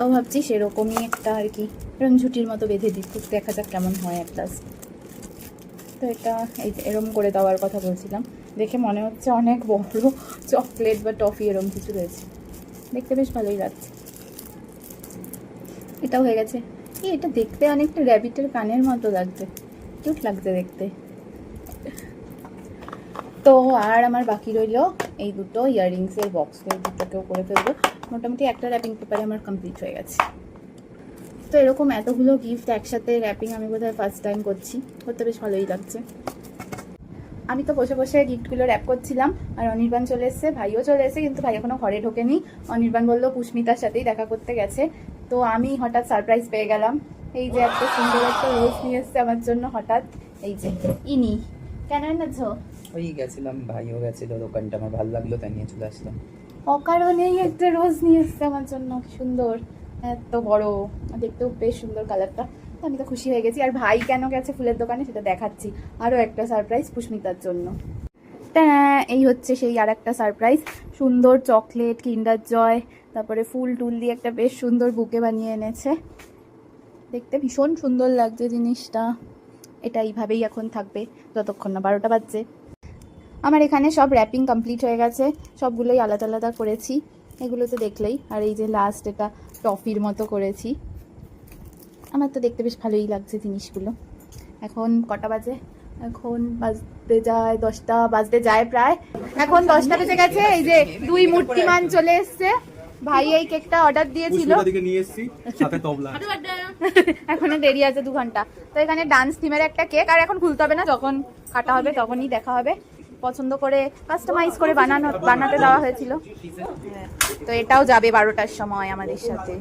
তাও ভাবছি সেরকমই একটা আর কি এরকম ঝুটির মতো বেঁধে দিচ্ছি, দেখা যাক কেমন হয় এক লাস্ট। তো এটা এই এরম করে দেওয়ার কথা বলছিলাম, দেখে মনে হচ্ছে অনেক বড় চকলেট বা টফি এরম কিছু রয়েছে, দেখতে বেশ ভালোই লাগছে। এটাও হয়ে গেছে। এটা দেখতে অনেকটা র্যাবিটের কানের মতো লাগছে, কিউট লাগছে দেখতে। তো আর আমার বাকি রইল এই দুটো ইয়াররিংসের বক্স, এই দুটোকেও করে ফেলবো। মোটামুটি একটা র্যাপিং পেপারে আমার কমপ্লিট হয়ে গেছে। তো এরকম এতগুলো গিফট একসাথে র্যাপিং আমি বোধহয় ফার্স্ট টাইম করছি, করতে বেশ ভালোই লাগছে। আমি তো বসে বসে গিফটগুলো র্যাপ করছিলাম, আর অনির্বাণ চলে এসছে, ভাইও চলে এসেছে, কিন্তু ভাই এখনো ঘরে ঢোকেনি। অনির্বাণ বললো পুষ্মিতার সাথেই দেখা করতে গেছে। তো আমি হঠাৎ সারপ্রাইজ পেয়ে গেলাম, এই যে একটা সুন্দর একটা রোজ নিয়ে এসছে আমার জন্য হঠাৎ। এই যে ইনি কেন এনেছো? ওই গেছিলাম, ভাইও গেছিল, দোকানটা আমার ভালো লাগলো তাই নিয়ে চলে আসলাম। অকারণেই একটা রোজ নিয়ে এসছে আমার জন্য, সুন্দর, এত বড়, দেখতেও বেশ সুন্দর কালারটা। আমি তো খুশি হয়ে গেছি। আর ভাই কেন গেছে ফুলের দোকানে সেটা দেখাচ্ছি, আরও একটা সারপ্রাইজ পুষ্মিতার জন্য। এই হচ্ছে সেই আর একটা সারপ্রাইজ, সুন্দর চকলেট, কিন্ডার জয়, তারপরে ফুল টুল দিয়ে একটা বেশ সুন্দর বুকে বানিয়ে এনেছে, দেখতে ভীষণ সুন্দর লাগছে জিনিসটা। এটা এইভাবেই এখন থাকবে যতক্ষণ না 12টা বাজছে। আমার এখানে সব র্যাপিং কমপ্লিট হয়ে গেছে, সবগুলোই আলাদা আলাদা করেছি, এগুলো তো দেখলেই। আর এই যে লাস্ট এটা টফির মতো করেছি, আমার তো দেখতে বেশ ভালোই লাগছে জিনিসগুলো। এখন কটা বাজে? এখন বাজতে যায় 10টা বাজতে যায় প্রায়, এখন 10টা বেজে গেছে। এই যে দুই মূর্তিমান চলে এসছে, ভাই এই কেকটা অর্ডার দিয়েছিল, এখনো দেরি আছে 2 ঘন্টা। তো এখানে ডান্স থিমের একটা কেক, আর এখন খুলতে হবে না, যখন কাটা হবে তখনই দেখা হবে। পছন্দ করে কাস্টমাইজ করে বানাতে দেওয়া হয়েছিল। তো এটাও যাবে 12টার সময় আমাদের সাথে।